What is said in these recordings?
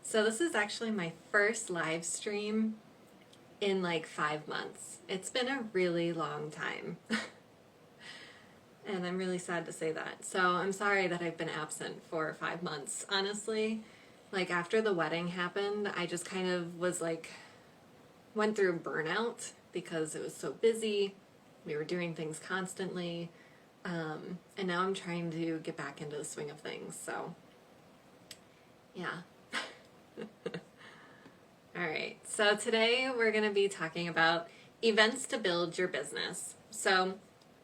So this is actually my first live stream in like 5 months. It's been a really long time. And I'm really sad to say that. So I'm sorry that I've been absent for 5 months. Honestly, like after the wedding happened, I just kind of was like, went through burnout because it was so busy. We were doing things constantly. And now I'm trying to get back into the swing of things. So, yeah. All right, so today we're going to be talking about events to build your business. So,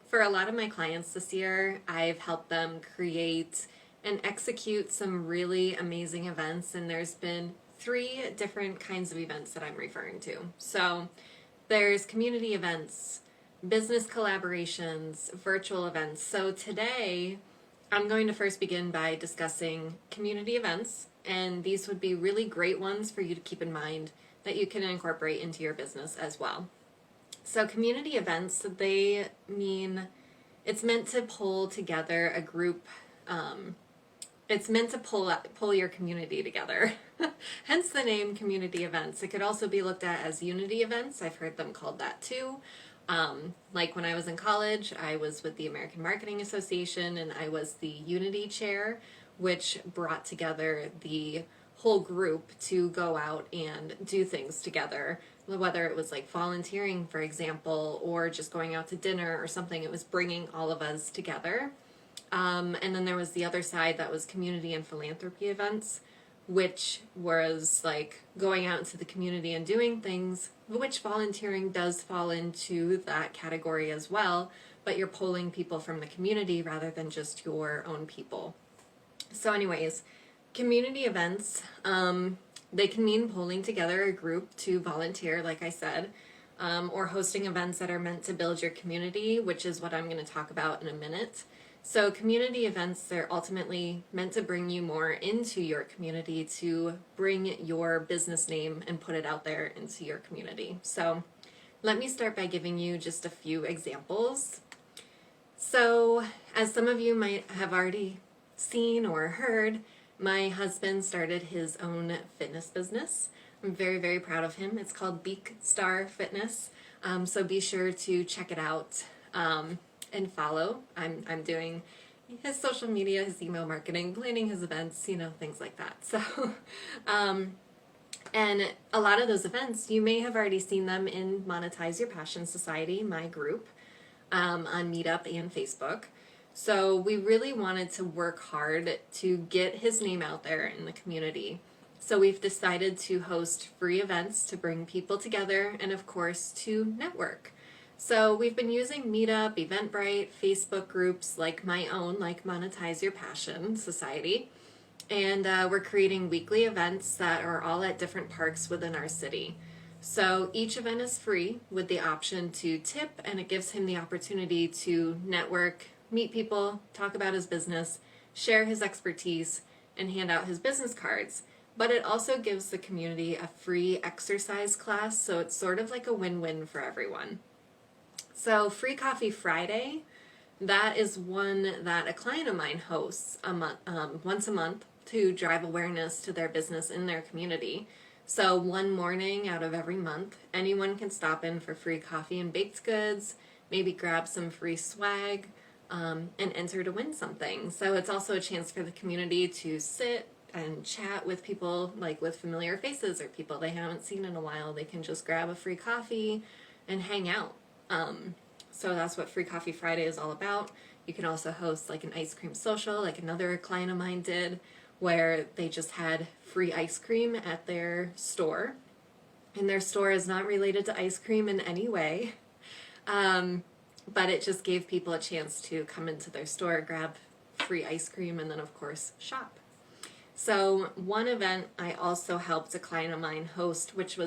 for a lot of my clients this year, I've helped them create and execute some really amazing events, and there's been 3 different kinds of events that I'm referring to. So, there's community events, business collaborations, virtual events. So, today I'm going to first begin by discussing community events, and these would be really great ones for you to keep in mind that you can incorporate into your business as well. So community events, they mean it's meant to pull together a group. It's meant to pull your community together. Hence the name community events. It could also be looked at as unity events. I've heard them called that too. Like when I was in college, I was with the American Marketing Association and I was the Unity Chair, which brought together the whole group to go out and do things together. Whether it was like volunteering, for example, or just going out to dinner or something, it was bringing all of us together. And then there was the other side that was community and philanthropy events, which was like going out into the community and doing things, which volunteering does fall into that category as well, but you're pulling people from the community rather than just your own people. So anyways, community events, they can mean pulling together a group to volunteer, like I said, or hosting events that are meant to build your community, which is what I'm going to talk about in a minute. So community events, they're ultimately meant to bring you more into your community, to bring your business name and put it out there into your community. So let me start by giving you just a few examples. So as some of you might have already seen or heard, my husband started his own fitness business. I'm very, very proud of him. It's called Beak Star Fitness. So be sure to check it out and follow. I'm doing his social media, his email marketing, planning his events, things like that. So, and a lot of those events, you may have already seen them in Monetize Your Passion Society, my group, on Meetup and Facebook. So we really wanted to work hard to get his name out there in the community. So we've decided to host free events to bring people together and, of course, to network. So we've been using Meetup, Eventbrite, Facebook groups like my own, like Monetize Your Passion Society, and we're creating weekly events that are all at different parks within our city. So each event is free with the option to tip, and it gives him the opportunity to network, meet people, talk about his business, share his expertise, and hand out his business cards. But it also gives the community a free exercise class, so it's sort of like a win-win for everyone. So Free Coffee Friday, that is one that a client of mine hosts once a month to drive awareness to their business in their community. So one morning out of every month, anyone can stop in for free coffee and baked goods, maybe grab some free swag, and enter to win something. So it's also a chance for the community to sit and chat with people, like with familiar faces or people they haven't seen in a while. They can just grab a free coffee and hang out. So that's what Free Coffee Friday is all about. You can also host like an ice cream social, like another client of mine did, where they just had free ice cream at their store. And their store is not related to ice cream in any way. But it just gave people a chance to come into their store, grab free ice cream, and then of course shop. So one event I also helped a client of mine host, which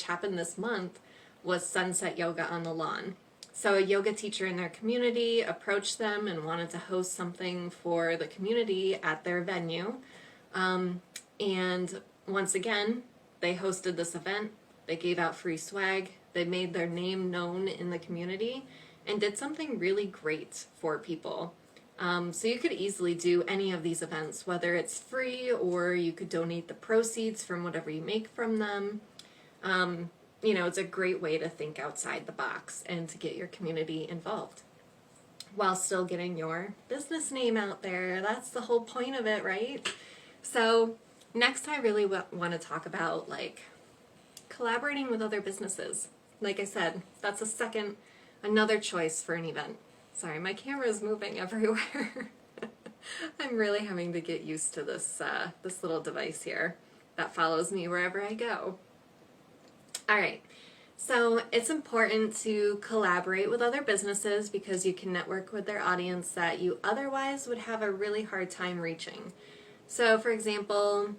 happened this month, was Sunset Yoga on the Lawn. So a yoga teacher in their community approached them and wanted to host something for the community at their venue. And once again, they hosted this event. They gave out free swag. They made their name known in the community and did something really great for people. So you could easily do any of these events, whether it's free or you could donate the proceeds from whatever you make from them. It's a great way to think outside the box and to get your community involved while still getting your business name out there. That's the whole point of it, right? So next I really want to talk about collaborating with other businesses. Like I said, that's another choice for an event. Sorry, my camera is moving everywhere. I'm really having to get used to this little device here that follows me wherever I go. All right, so it's important to collaborate with other businesses because you can network with their audience that you otherwise would have a really hard time reaching. So for example,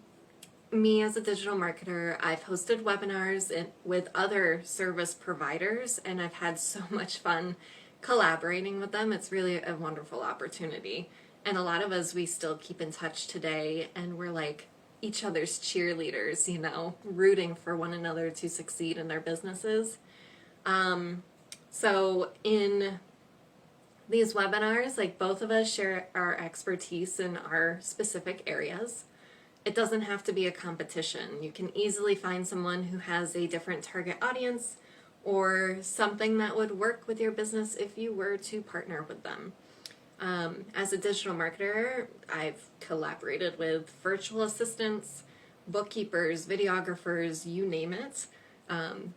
me as a digital marketer, I've hosted webinars with other service providers, and I've had so much fun collaborating with them. It's really a wonderful opportunity. And a lot of us, we still keep in touch today, and we're like each other's cheerleaders, rooting for one another to succeed in their businesses. So in these webinars, both of us share our expertise in our specific areas. It doesn't have to be a competition. You can easily find someone who has a different target audience or something that would work with your business if you were to partner with them. As a digital marketer, I've collaborated with virtual assistants, bookkeepers, videographers, you name it.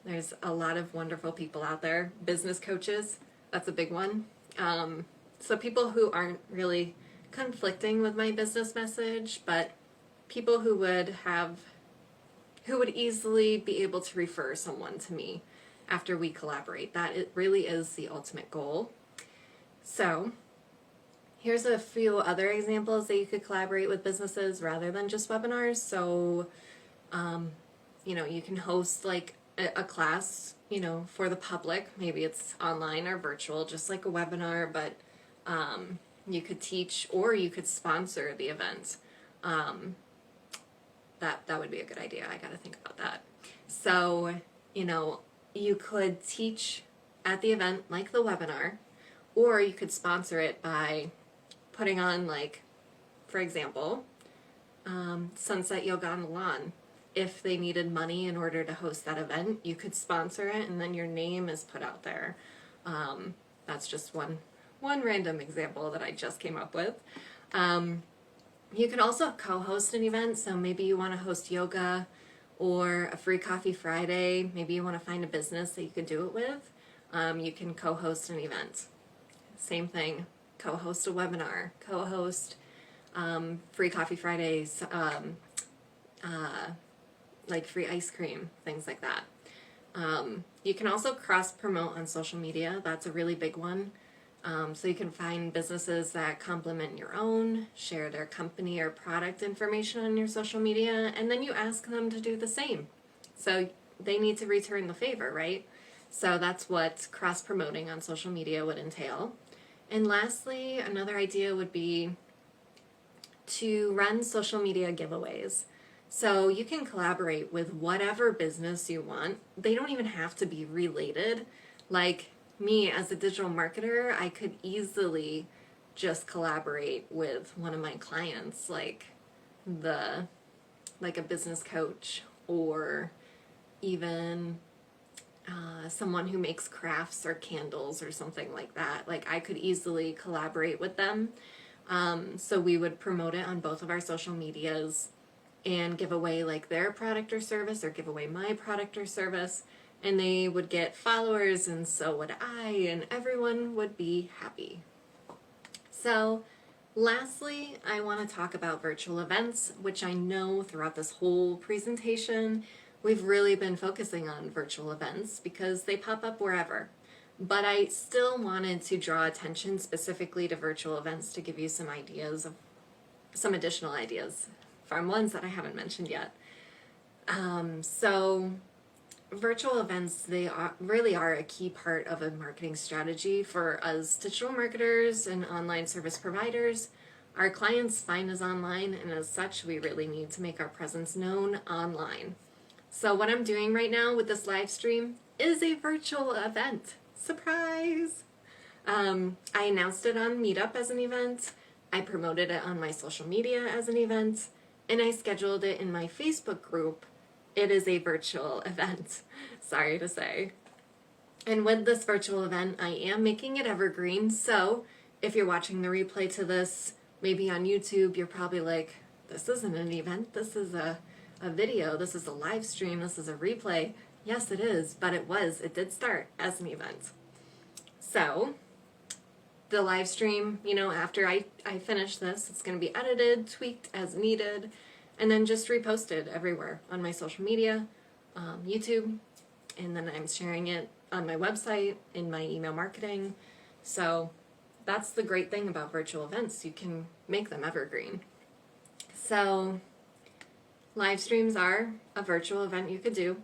There's a lot of wonderful people out there. Business coaches, that's a big one. So people who aren't really conflicting with my business message, but people who would easily be able to refer someone to me after we collaborate. That it really is the ultimate goal. So here's a few other examples that you could collaborate with businesses rather than just webinars. So you can host a class for the public. Maybe it's online or virtual, just like a webinar, but you could teach or you could sponsor the event. That would be a good idea. I got to think about that. So, you could teach at the event like the webinar, or you could sponsor it by putting on, for example, Sunset Yoga on the Lawn. If they needed money in order to host that event, you could sponsor it, and then your name is put out there. That's just one random example that I just came up with. You can also co-host an event, so maybe you want to host yoga or a free coffee Friday. Maybe you want to find a business that you could do it with. You can co-host an event. Same thing, co-host a webinar, co-host free coffee Fridays, free ice cream, things like that. You can also cross-promote on social media. That's a really big one. So you can find businesses that complement your own, share their company or product information on your social media, and then you ask them to do the same. So they need to return the favor, right? So that's what cross-promoting on social media would entail. And lastly, another idea would be to run social media giveaways. So you can collaborate with whatever business you want. They don't even have to be related. Like me as a digital marketer, I could easily just collaborate with one of my clients, like a business coach, or even someone who makes crafts or candles or something like that. I could easily collaborate with them. So we would promote it on both of our social medias and give away their product or service, or give away my product or service, and they would get followers, and so would I, and everyone would be happy. So lastly, I want to talk about virtual events, which I know throughout this whole presentation we've really been focusing on virtual events because they pop up wherever. But I still wanted to draw attention specifically to virtual events to give you some additional ideas from ones that I haven't mentioned yet. So virtual events, they really are a key part of a marketing strategy for us digital marketers and online service providers. Our clients find us online, and as such, we really need to make our presence known online. So what I'm doing right now with this live stream is a virtual event. Surprise! I announced it on Meetup as an event, I promoted it on my social media as an event, and I scheduled it in my Facebook group. It is a virtual event, sorry to say. And with this virtual event, I am making it evergreen, so if you're watching the replay to this, maybe on YouTube, you're probably like, this isn't an event, this is a video, this is a live stream, this is a replay. Yes, it is, but it did start as an event. So, the live stream, after I finish this, it's going to be edited, tweaked as needed, and then just reposted everywhere on my social media, YouTube, and then I'm sharing it on my website, in my email marketing. So that's the great thing about virtual events. You can make them evergreen. So live streams are a virtual event you could do.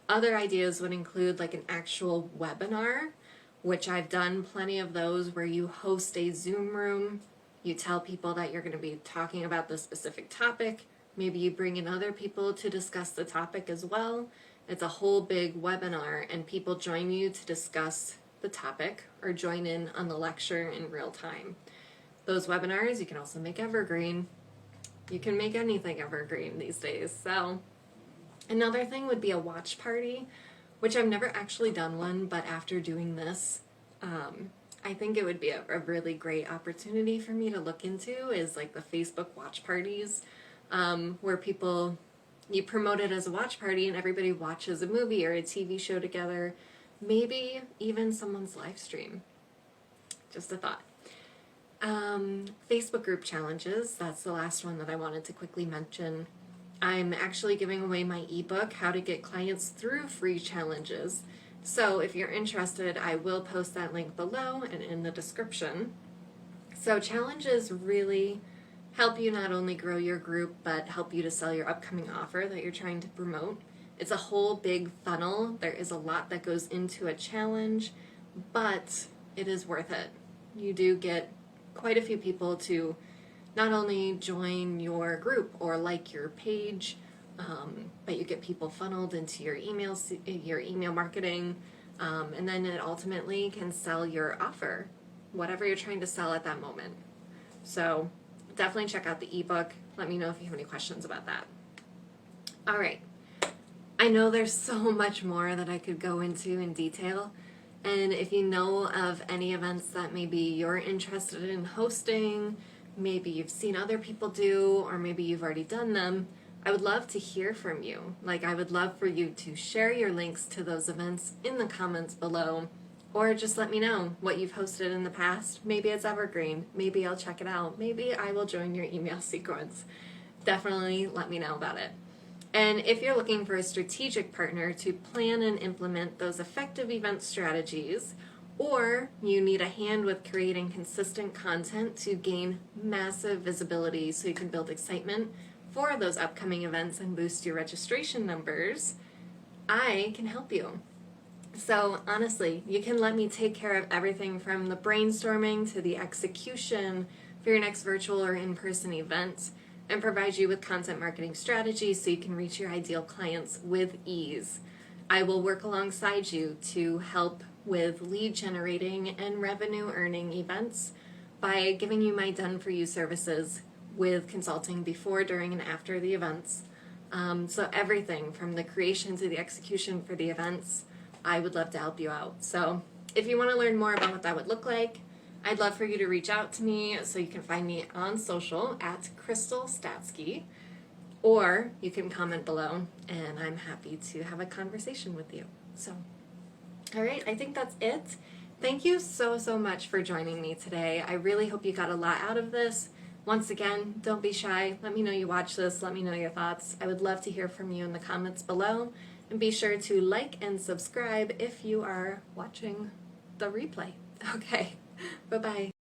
Other ideas would include like an actual webinar, which I've done plenty of those, where you host a Zoom room, you tell people that you're going to be talking about the specific topic, maybe you bring in other people to discuss the topic as well. It's a whole big webinar, and people join you to discuss the topic or join in on the lecture in real time. Those webinars you can also make evergreen. You can make anything evergreen these days. So another thing would be a watch party, which I've never actually done one, but after doing this, I think it would be a really great opportunity for me to look into, is like the Facebook watch parties, where you promote it as a watch party and everybody watches a movie or a TV show together, maybe even someone's live stream. Just a thought. Facebook group challenges, that's the last one that I wanted to quickly mention. I'm actually giving away my ebook, How to Get Clients Through Free Challenges. So if you're interested, I will post that link below and in the description. So challenges really help you not only grow your group, but help you to sell your upcoming offer that you're trying to promote. It's a whole big funnel. There is a lot that goes into a challenge, but it is worth it. You do get quite a few people to not only join your group or like your page, but you get people funneled into your email marketing, and then it ultimately can sell your offer, whatever you're trying to sell at that moment. So definitely check out the ebook. Let me know if you have any questions about that. All right. I know there's so much more that I could go into in detail, and if you know of any events that maybe you're interested in hosting, maybe you've seen other people do, or maybe you've already done them, I would love to hear from you. Like, I would love for you to share your links to those events in the comments below, or just let me know what you've hosted in the past. Maybe it's evergreen. Maybe I'll check it out. Maybe I will join your email sequence. Definitely let me know about it. And if you're looking for a strategic partner to plan and implement those effective event strategies, or you need a hand with creating consistent content to gain massive visibility so you can build excitement for those upcoming events and boost your registration numbers, I can help you. So honestly, you can let me take care of everything from the brainstorming to the execution for your next virtual or in-person event, and provide you with content marketing strategies so you can reach your ideal clients with ease. I will work alongside you to help with lead generating and revenue earning events by giving you my done-for-you services with consulting before, during, and after the events. So everything from the creation to the execution for the events, I would love to help you out. So if you want to learn more about what that would look like, I'd love for you to reach out to me. So you can find me on social at Crystal Statsky, or you can comment below and I'm happy to have a conversation with you. So, all right, I think that's it. Thank you so much for joining me today. I really hope you got a lot out of this. Once again, don't be shy. Let me know you watch this. Let me know your thoughts. I would love to hear from you in the comments below. And be sure to like and subscribe if you are watching the replay. Okay, bye-bye.